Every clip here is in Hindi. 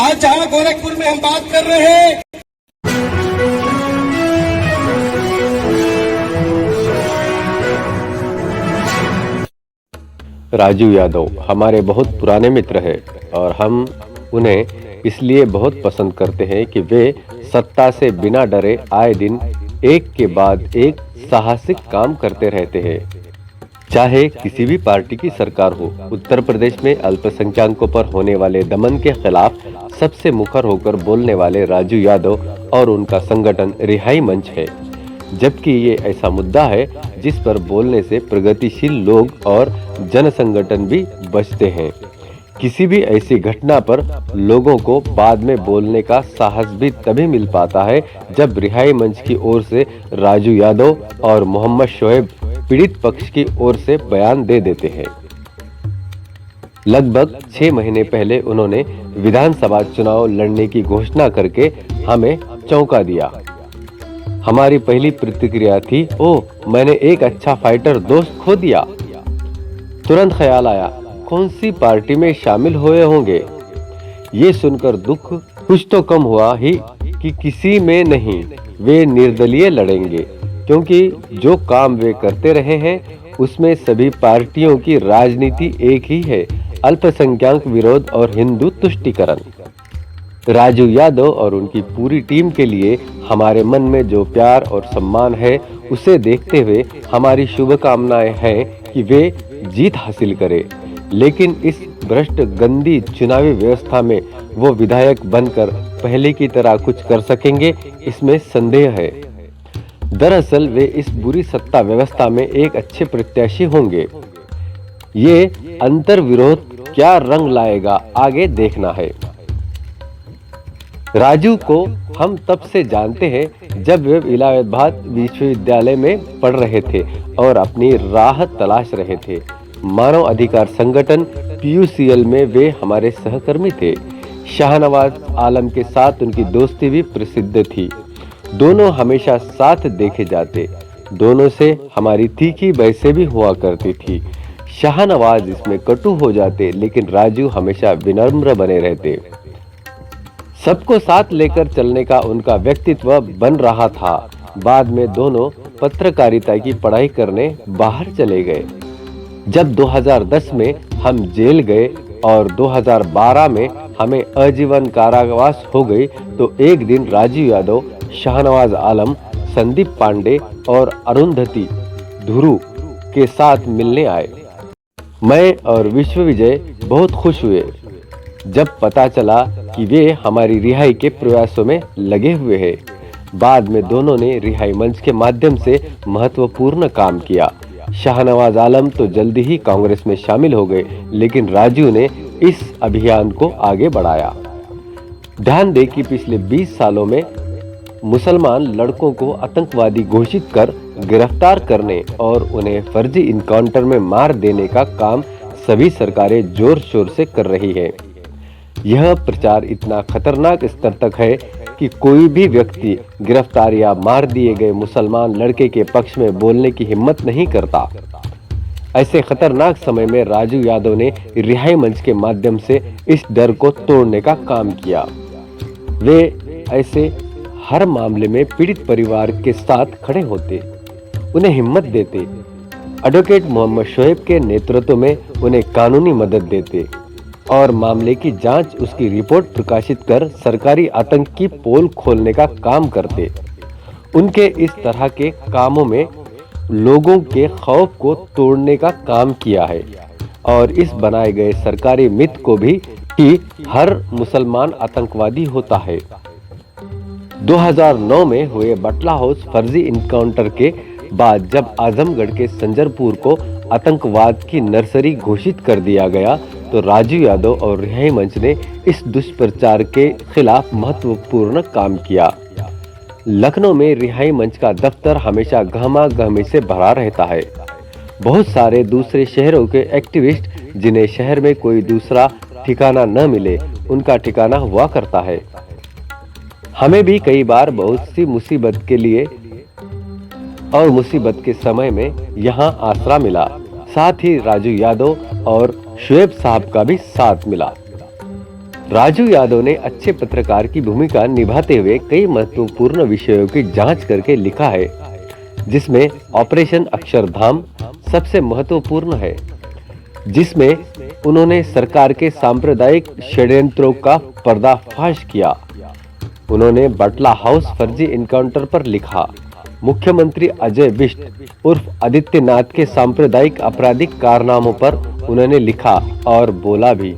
आज जहां गोरखपुर में हम बात कर रहे हैं, राजू यादव हमारे बहुत पुराने मित्र हैं और हम उन्हें इसलिए बहुत पसंद करते हैं कि वे सत्ता से बिना डरे आए दिन एक के बाद एक साहसिक काम करते रहते हैं। चाहे किसी भी पार्टी की सरकार हो, उत्तर प्रदेश में अल्पसंख्यकों पर होने वाले दमन के खिलाफ सबसे मुखर होकर बोलने वाले राजू यादव और उनका संगठन रिहाई मंच है। जबकि ये ऐसा मुद्दा है जिस पर बोलने से प्रगतिशील लोग और जन संगठन भी बचते हैं। किसी भी ऐसी घटना पर लोगों को बाद में बोलने का साहस भी तभी मिल पाता है जब रिहाई मंच की ओर से राजू यादव और मोहम्मद शोएब पीड़ित पक्ष की ओर से बयान दे देते हैं। लगभग 6 महीने पहले उन्होंने विधानसभा चुनाव लड़ने की घोषणा करके हमें चौंका दिया। हमारी पहली प्रतिक्रिया थी, ओह, मैंने एक अच्छा फाइटर दोस्त खो दिया। तुरंत ख्याल आया, कौन सी पार्टी में शामिल हुए होंगे। ये सुनकर दुख कुछ तो कम हुआ ही कि किसी में नहीं, वे निर्दलीय लड़ेंगे, क्योंकि जो काम वे करते रहे हैं उसमें सभी पार्टियों की राजनीति एक ही है, अल्पसंख्यक विरोध और हिंदू तुष्टीकरण। राजू यादव और उनकी पूरी टीम के लिए हमारे मन में जो प्यार और सम्मान है, उसे देखते हुए हमारी शुभकामनाएं हैं कि वे जीत हासिल करें। लेकिन इस भ्रष्ट गंदी चुनावी व्यवस्था में वो विधायक बनकर पहले की तरह कुछ कर सकेंगे, इसमें संदेह है। दरअसल वे इस बुरी सत्ता व्यवस्था में एक अच्छे प्रत्याशी होंगे। ये अंतर विरोध क्या रंग लाएगा, आगे देखना है। राजू को हम तब से जानते हैं जब वे इलाहाबाद विश्वविद्यालय में पढ़ रहे थे और अपनी राह तलाश रहे थे। मानव अधिकार संगठन PUCL में वे हमारे सहकर्मी थे। शाहनवाज आलम के साथ उनकी दोस्ती भी प्रसिद्ध थी। दोनों हमेशा साथ देखे जाते। दोनों से हमारी तीखी बहसें भी हुआ करती थी। शाहनवाज इसमें कटु हो जाते, लेकिन राजू हमेशा विनम्र बने रहते। सबको साथ लेकर चलने का उनका व्यक्तित्व बन रहा था। बाद में दोनों पत्रकारिता की पढ़ाई करने बाहर चले गए। जब 2010 में हम जेल गए और 2012 में हमें आजीवन कारावास हो गई, तो एक दिन राजू यादव, शाहनवाज आलम, संदीप पांडे और अरुंधति धुरु के साथ मिलने आए। मैं और विश्वविजय बहुत खुश हुए जब पता चला कि वे हमारी रिहाई के प्रयासों में लगे हुए हैं। बाद में दोनों ने रिहाई मंच के माध्यम से महत्वपूर्ण काम किया। शाहनवाज आलम तो जल्दी ही कांग्रेस में शामिल हो गए, लेकिन राजू ने इस अभियान को आगे बढ़ाया। ध्यान दें कि पिछले 20 सालों में मुसलमान लड़कों को आतंकवादी घोषित कर गिरफ्तार करने और उन्हें फर्जी इनकाउंटर में मार देने का काम सभी सरकारें जोर शोर से कर रही है। यह प्रचार इतना खतरनाक स्तर तक है कि कोई भी व्यक्ति गिरफ्तार या मार दिए गए मुसलमान लड़के के पक्ष में बोलने की हिम्मत नहीं करता। ऐसे खतरनाक समय में राजू यादव ने रिहाई मंच के माध्यम से इस डर को तोड़ने का काम किया। वे ऐसे हर मामले में पीड़ित परिवार के साथ खड़े होते, उन्हें हिम्मत देते। एडवोकेट मोहम्मद शोएब के नेतृत्व में उन्हें कानूनी मदद देते और मामले की जांच, उसकी रिपोर्ट प्रकाशित कर सरकारी आतंक की पोल खोलने का काम करते। उनके इस तरह के कामों में लोगों के खौफ को तोड़ने का काम किया है और इस बनाए गए सरकारी मिथ को भी कि हर मुसलमान आतंकवादी होता है। 2009 में हुए बटला हाउस फर्जी इनकाउंटर के बाद जब आजमगढ़ के संजरपुर को आतंकवाद की नर्सरी घोषित कर दिया गया, तो राजू यादव और रिहाई मंच ने इस दुष्प्रचार के खिलाफ महत्वपूर्ण काम किया। लखनऊ में रिहाई मंच का दफ्तर हमेशा गहमा गहमी से भरा रहता है। बहुत सारे दूसरे शहरों के एक्टिविस्ट, जिन्हें शहर में कोई दूसरा ठिकाना न मिले, उनका ठिकाना हुआ करता है। हमें भी कई बार बहुत सी मुसीबत के लिए और मुसीबत के समय में यहाँ आसरा मिला। साथ ही राजू यादव और शोएब साहब का भी साथ मिला। राजू यादव ने अच्छे पत्रकार की भूमिका निभाते हुए कई महत्वपूर्ण विषयों की जांच करके लिखा है, जिसमें ऑपरेशन अक्षरधाम सबसे महत्वपूर्ण है, जिसमें उन्होंने सरकार के सांप्रदायिक षड्यंत्रों का पर्दाफाश किया। उन्होंने बटला हाउस फर्जी इनकाउंटर पर लिखा। मुख्यमंत्री अजय बिष्ट उर्फ आदित्यनाथ के सांप्रदायिक आपराधिक कारनामों पर उन्होंने लिखा और बोला भी।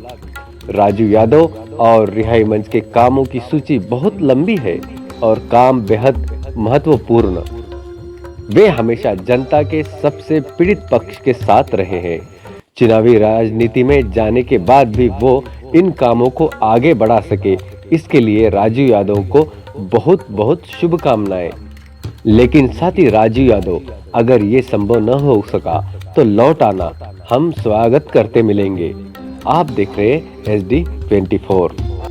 राजू यादव और रिहाई मंच के कामों की सूची बहुत लंबी है और काम बेहद महत्वपूर्ण। वे हमेशा जनता के सबसे पीड़ित पक्ष के साथ रहे हैं। चुनावी राजनीति में जाने के बाद भी वो इन कामों को आगे बढ़ा सके, इसके लिए राजू यादव को बहुत बहुत शुभकामनाएं। लेकिन साथ ही राजू यादव, अगर ये संभव न हो सका तो लौट आना, हम स्वागत करते मिलेंगे। आप देख रहे हैं SD24।